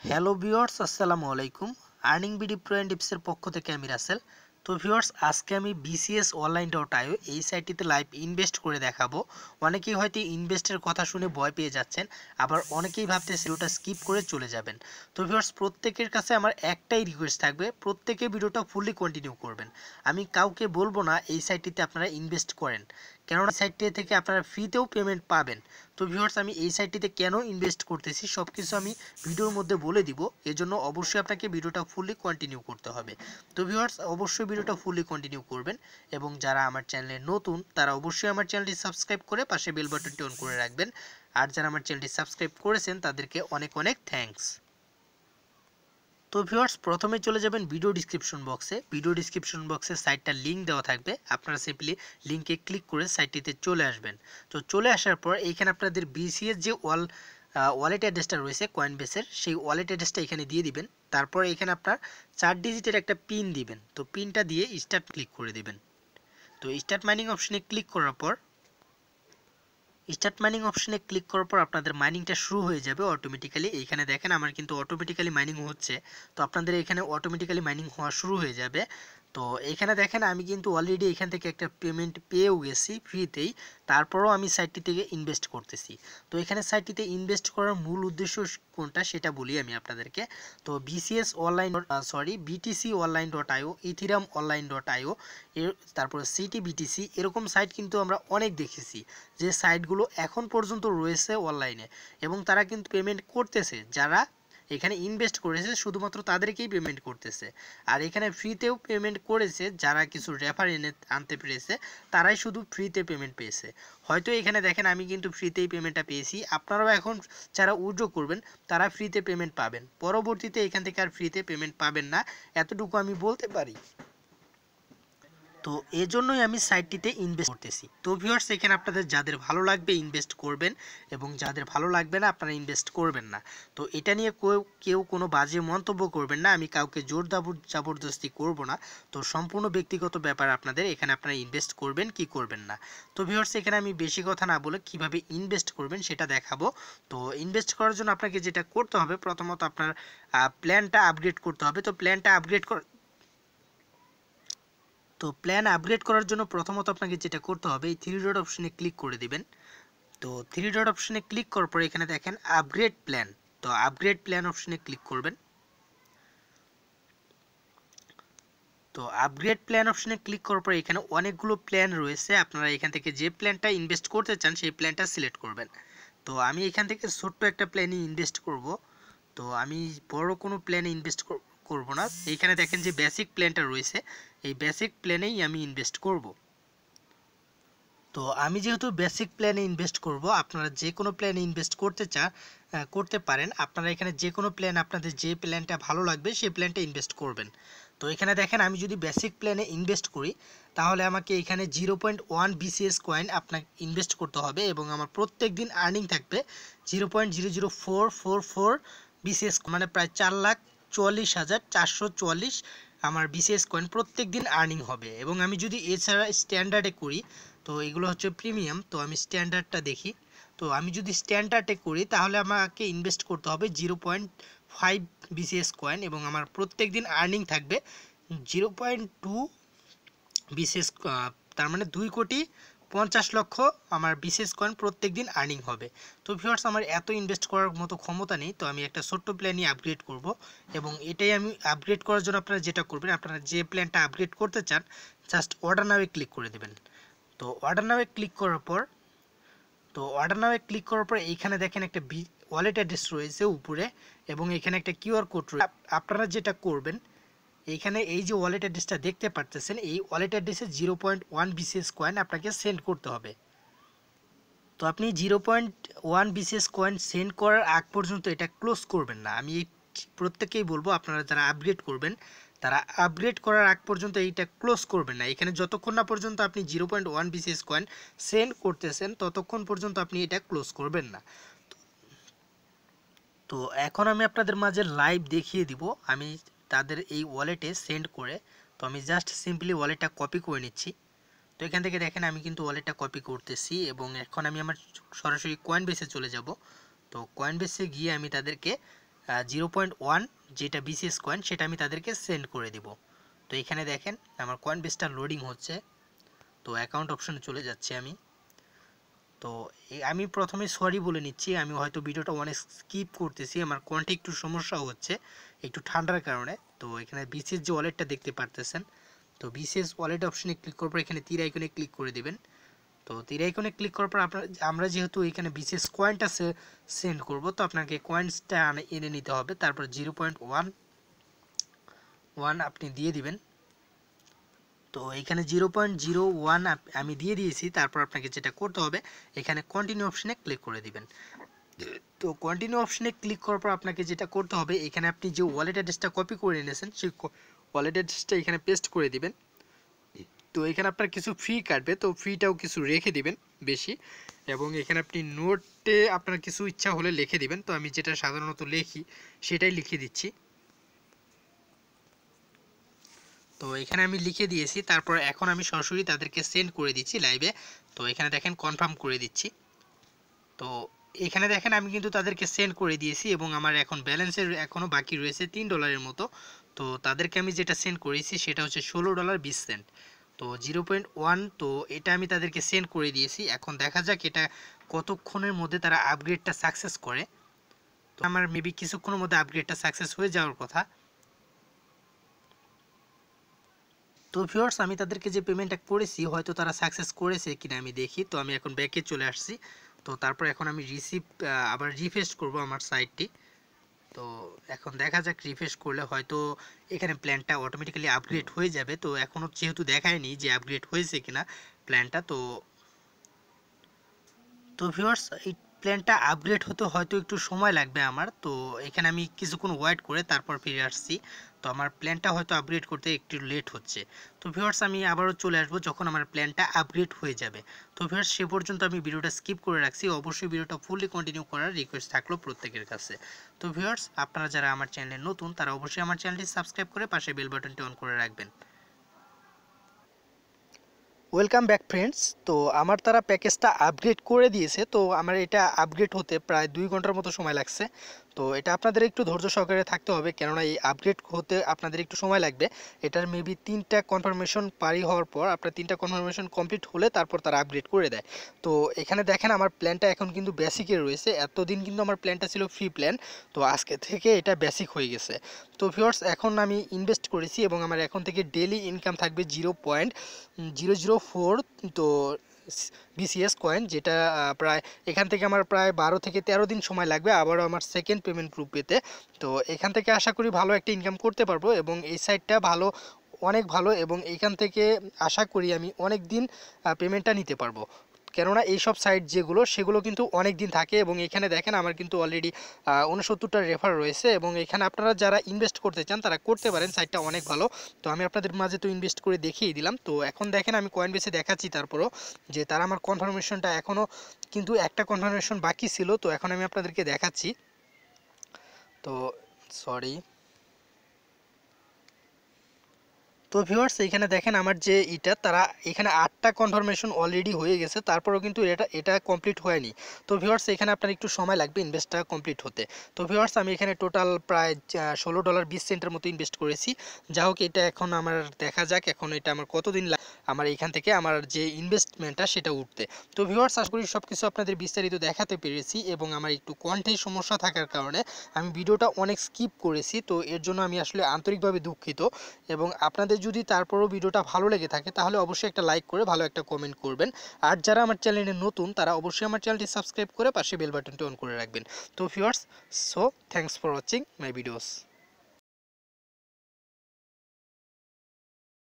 Hello viewers, আসসালামু আলাইকুম। Earning BD pro and টিপসের পক্ষ থেকে আমি রাসেল। তো ভিউয়ার্স, আজকে আমি বিসিএস অনলাইন ডট আইও এই সাইটটিতে লাইভ ইনভেস্ট করে দেখাবো। অনেকেই হয়তো ইনভেস্টের কথা শুনে ভয় পেয়ে যাচ্ছেন, আবার অনেকেই ভাবতেছে ভিডিওটা স্কিপ করে চলে যাবেন। তো ভিউয়ার্স, প্রত্যেকের কাছে আমার একটাই রিকোয়েস্ট থাকবে, প্রত্যেকে ভিডিওটা ফুললি কন্টিনিউ করবেন। আমি কাউকে বলবো না এই সাইটটিতে আপনারা ইনভেস্ট করেন, কেননা সাইটটি থেকে আপনারা ফ্রিতেও পেমেন্ট পাবেন। তো ভিউয়ার্স, আমি এই সাইটটিতে কেন ইনভেস্ট করতেছি সব কিছু আমি ভিডিওর মধ্যে বলে দিব। এজন্য অবশ্যই আপনাকে ভিডিওটা ফুললি কন্টিনিউ করতে হবে। তো ভিউয়ার্স, অবশ্যই ভিডিওটা ফুললি কন্টিনিউ করবেন, এবং যারা আমার চ্যানেলে নতুন তারা অবশ্যই আমার চ্যানেলটি সাবস্ক্রাইব করে পাশে বেল বাটনটি অন করে রাখবেন। আর যারা আমার চ্যানেলটি সাবস্ক্রাইব করেছেন তাদেরকে অনেক অনেক থ্যাঙ্কস। তো ভিউয়ার্স, প্রথমে চলে যাবেন ভিডিও ডিসক্রিপশন বক্সে। ভিডিও ডিসক্রিপশন বক্সে সাইটটার লিঙ্ক দেওয়া থাকবে, আপনারা সিম্পলি লিঙ্কে ক্লিক করে সাইটটিতে চলে আসবেন। তো চলে আসার পর এইখানে আপনাদের বিসিএস যে ওয়ালেট অ্যাড্রেসটা রয়েছে কয়েনবেসের, সেই ওয়ালেট অ্যাড্রেসটা এখানে দিয়ে দিবেন। তারপর এখানে আপনার 4 ডিজিটের একটা পিন দিবেন। তো পিনটা দিয়ে স্টার্ট ক্লিক করে দিবেন। তো স্টার্ট মাইনিং অপশনে ক্লিক করার পর আপনাদের মাইনিংটা শুরু হয়ে যাবে অটোমেটিক্যালি। এইখানে দেখেন আমার কিন্তু অটোমেটিক্যালি মাইনিং হচ্ছে। তো আপনাদের এখানে অটোমেটিক্যালি মাইনিং হওয়া শুরু হয়ে যাবে। তো এইখানে দেখেন আমি কিন্তু অলরেডি এখান থেকে একটা পেমেন্ট পেয়েও গেছি ফ্রিতেই। তারপরও আমি সাইটটি থেকে ইনভেস্ট করতেছি। তো এখানে সাইটটিতে ইনভেস্ট করার মূল উদ্দেশ্য কোনটা সেটা বলি আমি আপনাদেরকে। তো বিটিসি অনলাইন ডট আইও, ইথিরাম অনলাইন ডট আইও, তারপরে সিটিবিটিসি, এরকম সাইট কিন্তু আমরা অনেক দেখেছি, যে সাইটগুলো এখন পর্যন্ত রয়েছে অনলাইনে, এবং তারা কিন্তু পেমেন্ট করতেছে। যারা এখানে ইনভেস্ট করেছে শুধুমাত্র তাদেরকেই পেমেন্ট করতেছে। আর এখানে ফ্রিতেও পেমেন্ট করেছে, যারা কিছু রেফার এনে আনতে পেরেছে তারাই শুধু ফ্রিতে পেমেন্ট পেয়েছে। হয়তো এখানে দেখেন আমি কিন্তু ফ্রিতেই পেমেন্টটা পেয়েছি। আপনারাও এখন যারা উইথড্র করবেন তারা ফ্রিতে পেমেন্ট পাবেন, পরবর্তীতে এখান থেকে আর ফ্রিতে পেমেন্ট পাবেন না, এতটুকু আমি বলতে পারি। তো এজন্যই আমি সাইটটিতে ইনভেস্ট করতেছি। তো ভিউয়ার্স, এখানে আপনাদের যাদের ভালো লাগবে ইনভেস্ট করবেন, এবং যাদের ভালো লাগবে না আপনারা ইনভেস্ট করবেন না। তো এটা নিয়ে কেউ কোনো বাজে মন্তব্য করবেন না, আমি কাউকে জোর জবরদস্তি করব না। তো সম্পূর্ণ ব্যক্তিগত ব্যাপার আপনাদের, এখানে আপনারা ইনভেস্ট করবেন কি করবেন না। তো ভিউয়ার্স, এখানে আমি বেশি কথা না বলে কিভাবে ইনভেস্ট করবেন সেটা দেখাবো। তো ইনভেস্ট করার জন্য আপনাকে যেটা করতে হবে, প্রথমত আপনার প্ল্যানটা আপগ্রেড করতে হবে। তো প্ল্যান আপগ্রেড করার জন্য প্রথমত আপনাকে যেটা করতে হবে, এই থ্রি ডট অপশনে ক্লিক করে দিবেন। তো থ্রি ডট অপশনে ক্লিক করার পরে এখানে দেখেন আপগ্রেড প্ল্যান। তো আপগ্রেড প্ল্যান অপশনে ক্লিক করবেন। তো আপগ্রেড প্ল্যান অপশনে ক্লিক করার পরে এখানে অনেকগুলো প্ল্যান রয়েছে, আপনারা এখান থেকে যে প্ল্যানটা ইনভেস্ট করতে চান সেই প্ল্যানটা সিলেক্ট করবেন। তো আমি এখান থেকে ছোট্ট একটা প্ল্যানে ইনভেস্ট করব। তো আমি বড় কোনো প্ল্যানে ইনভেস্ট করব না। এইখানে দেখেন যে বেসিক প্ল্যানটা রয়েছে, এই বেসিক প্ল্যানেই আমি ইনভেস্ট করব। তো আমি যেহেতু বেসিক প্ল্যানে ইনভেস্ট করব, আপনারা যে কোনো প্ল্যানে ইনভেস্ট করতে পারেন। আপনারা এখানে যে কোনো প্ল্যান, আপনাদের যে প্ল্যানটা ভালো লাগবে সেই প্ল্যানটা ইনভেস্ট করবেন। তো এখানে দেখেন আমি যদি বেসিক প্ল্যানে ইনভেস্ট করি তাহলে আমাকে এখানে 0.1 বিসিএস কয়েন আপনাকে ইনভেস্ট করতে হবে, এবং আমার প্রত্যেক দিন আর্নিং থাকবে 0.00444 বিসিএস, মানে প্রায় 4,44,444 আমার বিসিএস কয়েন প্রত্যেক দিন আর্নিং হবে। এবং আমি যদি এছাড়া স্ট্যান্ডার্ডে করি, তো এগুলো হচ্ছে প্রিমিয়াম, তো আমি স্ট্যান্ডার্ডটা দেখি। তো আমি যদি স্ট্যান্ডার্ডে করি তাহলে আমাকে ইনভেস্ট করতে হবে 0.5 বিসিএস কয়েন, এবং আমার প্রত্যেক দিন আর্নিং থাকবে 0.2 বিসিএস, তার মানে 2,50,00,000 আমার বিসিএস কয়েন প্রত্যেক দিন আর্নিং হবে। তো ভিউয়ার্স, আমার এত ইনভেস্ট করার মতো ক্ষমতা নেই, তো আমি একটা ছোট্ট প্ল্যানই আপগ্রেড করব। এবং এটাই আমি আপগ্রেড করার জন্য আপনারা যেটা করবেন, আপনারা যে প্ল্যানটা আপগ্রেড করতে চান জাস্ট অর্ডার নাওয়ে ক্লিক করে দেবেন। তো অর্ডার নাওয়ে ক্লিক করার পর এইখানে দেখেন একটা ওয়ালেট অ্যাড্রেস রয়েছে উপরে, এবং এখানে একটা কিউআর কোড রয়েছে। আপনারা যেটা করবেন, এইখানে এই যে ওয়ালেট অ্যাড্রেসটা দেখতে পাচ্ছেন, এই ওয়ালেট অ্যাড্রেসে 0.1 বিসিএস কয়েন আপনাকে সেন্ড করতে হবে। তো আপনি 0.1 বিসিএস কয়েন সেন্ড করার আগ পর্যন্ত এটা ক্লোজ করবেন না। আমি প্রত্যেকেই বলবো, আপনারা যারা আপগ্রেড করবেন তারা আপগ্রেড করার আগ পর্যন্ত এইটা ক্লোজ করবেন না। এখানে যতক্ষণ না পর্যন্ত আপনি 0.1 বিসিএস কয়েন সেন্ড করতেছেন ততক্ষণ পর্যন্ত আপনি এটা ক্লোজ করবেন না। তো এখন আমি আপনাদের মাঝে লাইভ দেখিয়ে দিব আমি তাদের এই ওয়ালেটে সেন্ড করে। তো আমি জাস্ট সিম্পলি ওয়ালেটটা কপি করে নিচ্ছি। তো এখান থেকে দেখেন আমি কিন্তু ওয়ালেটটা কপি করতেছি, এবং এখন আমি আমার সরাসরি কয়েনবেসে চলে যাব। তো কয়েনবেসে গিয়ে আমি তাদেরকে 0.1 যেটা বিসিএস কয়েন সেটা আমি তাদেরকে সেন্ড করে দিব। তো এখানে দেখেন আমার কয়েনবেসটা লোডিং হচ্ছে। তো অ্যাকাউন্ট অপশনে চলে যাচ্ছি আমি। তো আমি প্রথমে সরি বলে নিচ্ছি, আমি হয়তো ভিডিওটা অনেক স্কিপ করতেছি, আমার কন্ঠে একটু সমস্যা হচ্ছে একটু ঠান্ডার কারণে। তো এখানে বিসিএস যে ওয়ালেটটা দেখতে পারতেছেন, তো বিসিএস ওয়ালেট অপশনে ক্লিক করার পর এখানে তীর আইকনে ক্লিক করে দিবেন। তো তীর আইকনে ক্লিক করার পর আমরা যেহেতু এখানে বিসিএস কয়েনটা সেন্ড করব, তো আপনাকে কয়েন্সটা এনে নিতে হবে। তারপর 0.1 আপনি দিয়ে দিবেন। তো এখানে 0.01 আমি দিয়ে দিয়েছি। তারপর আপনাকে যেটা করতে হবে এখানে কন্টিনিউ অপশনে ক্লিক করে দিবেন। তো কন্টিনিউ অপশনে ক্লিক করার পর আপনাকে যেটা করতে হবে এখানে আপনি যে ওয়ালেট অ্যাড্রেসটা কপি করে এনেছেন সেই ওয়ালেট অ্যাড্রেসটা এখানে পেস্ট করে দিবেন। তো এখানে আপনার কিছু ফি কাটবে, তো ফিটাও কিছু রেখে দিবেন বেশি, এবং এখানে আপনি নোটে আপনার কিছু ইচ্ছা হলে লিখে দিবেন। তো আমি যেটা সাধারণত লিখি সেটাই লিখে দিচ্ছি। তো এখানে আমি লিখে দিয়েছি। তারপর এখন আমি সরাসরি তাদেরকে সেন্ড করে দিচ্ছি লাইভে। তো এখানে দেখেন কনফার্ম করে দিচ্ছি। তো এখানে দেখেন আমি কিন্তু তাদেরকে সেন্ড করে দিয়েছি এবং আমার এখন ব্যালেন্সের এখনও বাকি রয়েছে $3 মতো। তো তাদেরকে আমি যেটা সেন্ড করেছি সেটা হচ্ছে $16.20। তো 0.1, তো এটা আমি তাদেরকে সেন্ড করে দিয়েছি। এখন দেখা যাক এটা কতক্ষণের মধ্যে তারা আপগ্রেডটা সাকসেস করে। তো আমার মেবি কিছুক্ষণের মধ্যে আপগ্রেডটা সাকসেস হয়ে যাওয়ার কথা। তো ভিউয়ার্স আমি তাদেরকে যে পেমেন্টটা করেছি হয়তো তারা সাকসেস করেছে কিনা আমি দেখি। তো আমি এখন ব্যাকে চলে আসছি। তো তারপর এখন আমি আবার রিফ্রেশ করব আমার সাইটটি। তো এখন দেখা যাক রিফ্রেশ করলে হয়তো এখানে প্ল্যানটা অটোমেটিক্যালি আপগ্রেড হয়ে যাবে। তো এখনও যেহেতু দেখায়নি যে আপগ্রেড হয়েছে কিনা প্ল্যানটা, তো ভিউয়ার্স এই প্ল্যানটা আপগ্রেড হতে হয়তো একটু সময় লাগবে আমার। তো এখানে আমি কিছুক্ষণ ওয়েট করে তারপর ফিরে আসছি। তো আমার প্ল্যানটা হয়তো আপগ্রেড করতে একটু লেট হচ্ছে। তো ভিউয়ার্স আমি আবারও চলে আসবো যখন আমার প্ল্যানটা আপগ্রেড হয়ে যাবে। তো ভিউয়ার্স সে পর্যন্ত আমি ভিডিওটা স্কিপ করে রাখছি, অবশ্যই ভিডিওটা ফুললি কন্টিনিউ করার রিকোয়েস্ট থাকলো প্রত্যেকের কাছে। তো ভিউয়ার্স আপনারা যারা আমার চ্যানেলে নতুন তারা অবশ্যই আমার চ্যানেলটি সাবস্ক্রাইব করে পাশে বেল বাটনটি অন করে রাখবেন। Welcome back friends. তো আমার তারা প্যাকেজটা আপগ্রেড করে দিয়েছে। তো আমার এটা আপগ্রেড হতে প্রায় 2 ঘন্টার মতো সময় লাগছে। তো এটা আপনাদের একটু ধৈর্য সহকারে থাকতে হবে, কেননা এই আপগ্রেড হতে আপনাদের একটু সময় লাগবে। এটার মেবি 3টা কনফার্মেশন পারি হওয়ার পর আপনার 3টা কনফার্মেশন কমপ্লিট হলে তারপর তারা আপগ্রেড করে দেয়। তো এখানে দেখেন আমার প্ল্যানটা এখন কিন্তু বেসিকে রয়েছে। এতদিন কিন্তু আমার প্ল্যানটা ছিল ফ্রি প্ল্যান, তো আজকে থেকে এটা বেসিক হয়ে গেছে। তো ভিউয়ার্স এখন আমি ইনভেস্ট করেছি এবং আমার এখন থেকে ডেইলি ইনকাম থাকবে 0.004 তো বিসিএস কয়েন, যেটা প্রায় এখান থেকে আমার প্রায় 12 থেকে 13 দিন সময় লাগবে আবারও আমার সেকেন্ড পেমেন্ট প্রুফ পেতে। তো এখান থেকে আশা করি ভালো একটা ইনকাম করতে পারবো এবং এই সাইটটা ভালো, অনেক ভালো, এবং এইখান থেকে আশা করি আমি অনেক দিন পেমেন্টটা নিতে পারবো। কেননা এইসব সাইট যেগুলো সেগুলো কিন্তু অনেক দিন থাকে, এবং এখানে দেখেন আমার কিন্তু অলরেডি 69টা রেফার রয়েছে, এবং এখানে আপনারা যারা ইনভেস্ট করতে চান তারা করতে পারেন, সাইটটা অনেক ভালো। তো আমি আপনাদের মাঝে তো ইনভেস্ট করে দেখিয়ে দিলাম। তো এখন দেখেন আমি কয়েন বেসে দেখাচ্ছি তারপরও যে তারা আমার কনফার্মেশনটা এখনও কিন্তু একটা কনফার্মেশন বাকি ছিল। তো এখন আমি আপনাদেরকে দেখাচ্ছি। তো সরি। তো ভিউয়ার্স এখানে দেখেন আমার যে তারা এখানে 8টা কনফার্মেশন অলরেডি হয়ে গেছে, তারপরেও কিন্তু এটা কমপ্লিট হয়নি। তো ভিউয়ার্স এখানে আপনার একটু সময় লাগবে ইনভেস্টটা কমপ্লিট হতে। তো ভিউয়ার্স আমি এখানে টোটাল প্রায় $16.20 মতো ইনভেস্ট করেছি। যা হোক এটা এখন আমার দেখা যাক এখন এটা আমার কতদিন আমার এখান থেকে আমার যে ইনভেস্টমেন্টটা সেটা উঠতে। তো ভিউয়ার্স আশা করি সব কিছু আপনাদের বিস্তারিত দেখাতে পেরেছি, এবং আমার একটু কণ্ঠের সমস্যা থাকার কারণে আমি ভিডিওটা অনেক স্কিপ করেছি। তো এর জন্য আমি আসলে আন্তরিকভাবে দুঃখিত, এবং আপনাদের যদি তারপরও ভিডিওটা ভালো লেগে থাকে তাহলে অবশ্যই একটা লাইক করে ভালো একটা কমেন্ট করবেন। আর যারা আমার চ্যানেলে নতুন তারা অবশ্যই আমার চ্যানেলটি সাবস্ক্রাইব করে পাশে বেল বাটনটি অন করে রাখবেন। তো viewers, so thanks for watching my videos.